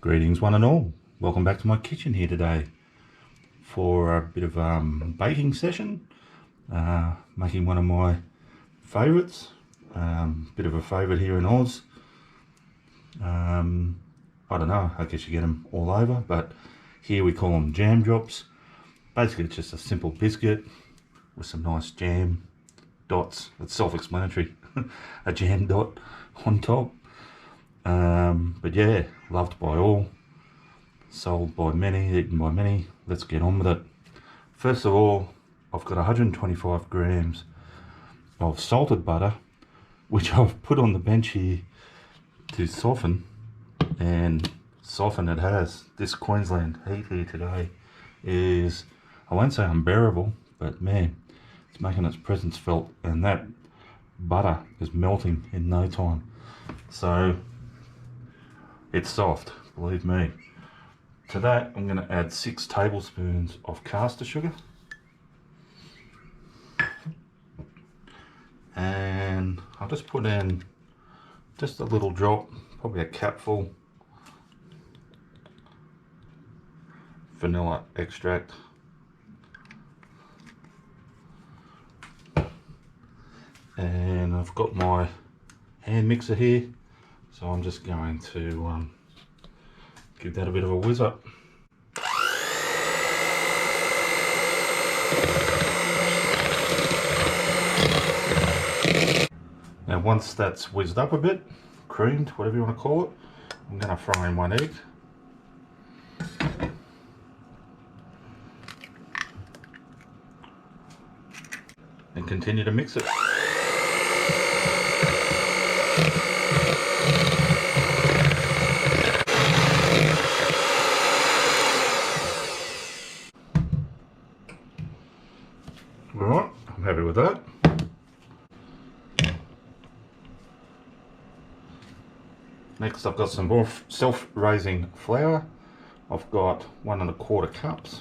Greetings one and all. Welcome back to my kitchen here today for a bit of baking session. Making one of my favourites, bit of a favourite here in Oz. I don't know, I guess you get them all over, but here we call them jam drops. Basically it's just a simple biscuit with some nice jam dots. It's self-explanatory. A jam dot on top. But yeah, loved by all, sold by many, eaten by many. Let's get on with it. First of all, I've got 125 grams of salted butter, which I've put on the bench here to soften, and soften it has. This Queensland heat here today is, I won't say unbearable, but man, it's making its presence felt, and that butter is melting in no time. So it's soft, believe me. To that, I'm going to add 6 tablespoons of caster sugar. And I'll just put in just a little drop, probably a capful, vanilla extract. And I've got my hand mixer here. So I'm just going to give that a bit of a whiz up. Now once that's whizzed up a bit, creamed, whatever you want to call it, I'm going to fry in 1 egg. And continue to mix it. Alright, I'm happy with that. Next I've got some more self-raising flour. I've got 1 1/4 cups.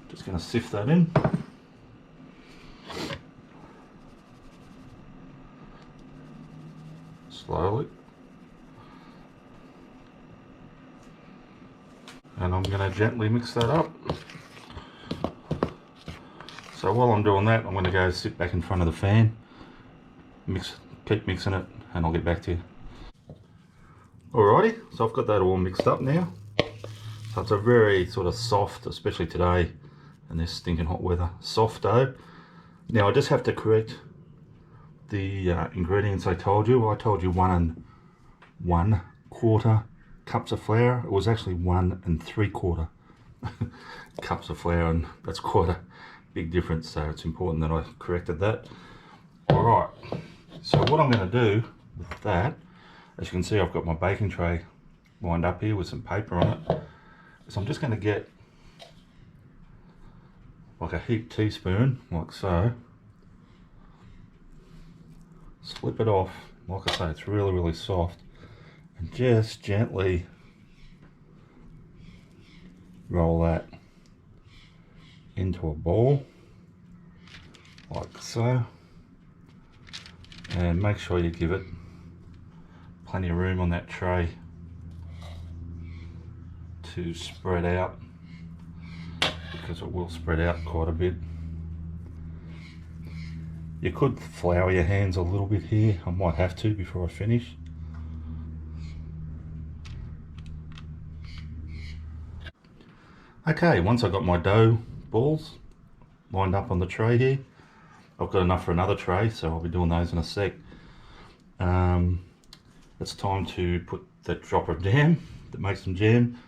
Just going to sift that in. Slowly. And I'm going to gently mix that up. So while I'm doing that, I'm going to go sit back in front of the fan, keep mixing it, and I'll get back to you. Alrighty, so I've got that all mixed up now. So it's a very sort of soft, especially today in this stinking hot weather, soft dough. Now I just have to correct the ingredients I told you. I told you 1 1/4 cups of flour. It was actually 1 3/4 cups of flour, and that's quite a big difference, so it's important that I corrected that. Alright, so what I'm going to do with that, as you can see, I've got my baking tray lined up here with some paper on it. So I'm just going to get like a heaped teaspoon, like so, slip it off, like I say, it's really soft, and just gently roll that into a ball, like so, and make sure you give it plenty of room on that tray to spread out, because it will spread out quite a bit. You could flour your hands a little bit here. I might have to before I finish. Okay, once I've got my dough balls lined up on the tray here, I've got enough for another tray, so I'll be doing those in a sec. It's time to put that drop of jam that makes some jam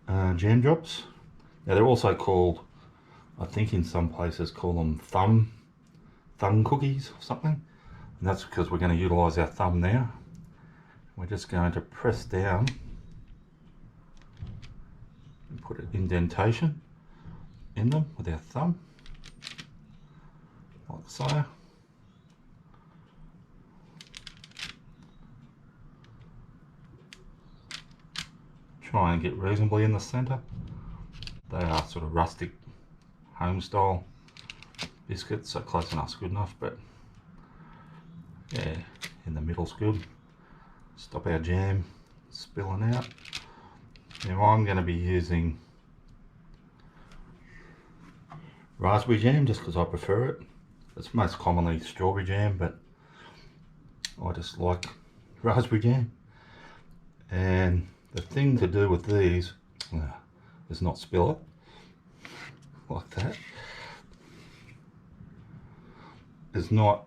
drops. Now they're also called, I think in some places call them thumb cookies or something, and that's because we're going to utilize our thumb now. We're just going to press down and put an indentation in them with our thumb, like so. Try and get reasonably in the center. They are sort of rustic home style biscuits, so close enough's good enough, but yeah, in the middle's good. Stop our jam spilling out. Now I'm going to be using raspberry jam just because I prefer it. It's most commonly strawberry jam, but I just like raspberry jam. And the thing to do with these is not spill it like that. Is not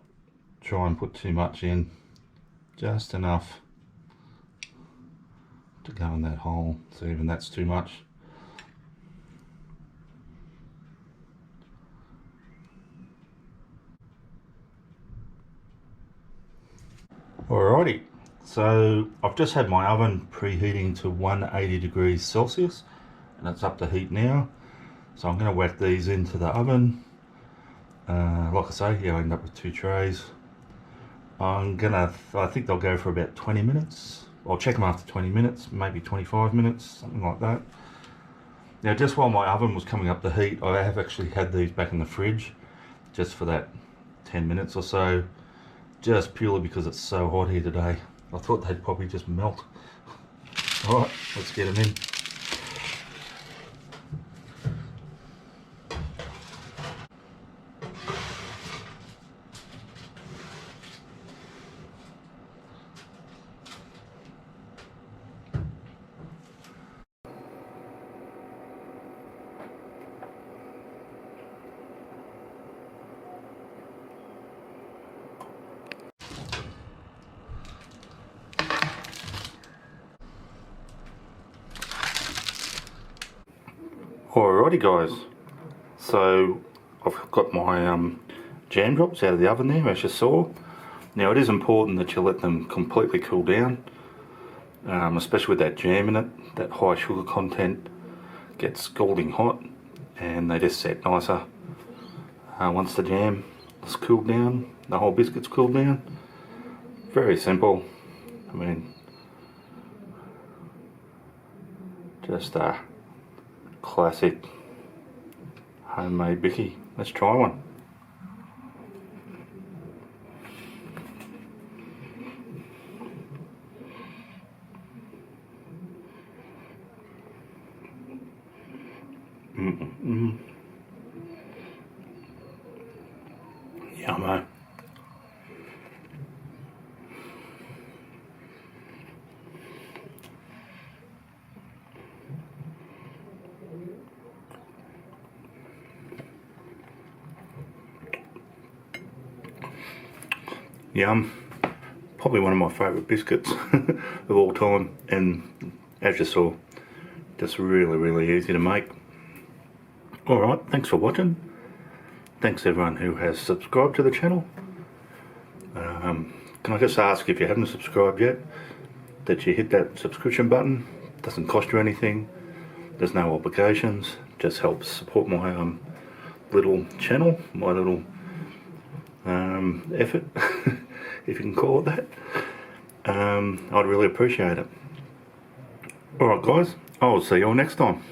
try and put too much in, just enough to go in that hole. So even that's too much. Alrighty, so I've just had my oven preheating to 180 degrees Celsius and it's up to heat now. So I'm going to whack these into the oven. Like I say, yeah, I end up with 2 trays. I think they'll go for about 20 minutes. I'll check them after 20 minutes, maybe 25 minutes, something like that. Now, just while my oven was coming up to heat, I have actually had these back in the fridge just for that 10 minutes or so, just purely because it's so hot here today. I thought they'd probably just melt. Alright, let's get them in. Alrighty guys, so I've got my jam drops out of the oven there, as you saw. Now it is important that you let them completely cool down, especially with that jam in it. That high sugar content gets scalding hot and they just set nicer once the jam is cooled down, the whole biscuit's cooled down. Very simple. I mean, just a classic homemade bicky. Let's try one. Yummo. Yum. Probably one of my favourite biscuits of all time, and as you saw, just really easy to make. Alright, thanks for watching. Thanks everyone who has subscribed to the channel. Can I just ask, if you haven't subscribed yet, that you hit that subscription button. It doesn't cost you anything, there's no obligations, just helps support my little channel, my little effort, if you can call it that. I'd really appreciate it. Alright guys, I'll see you all next time.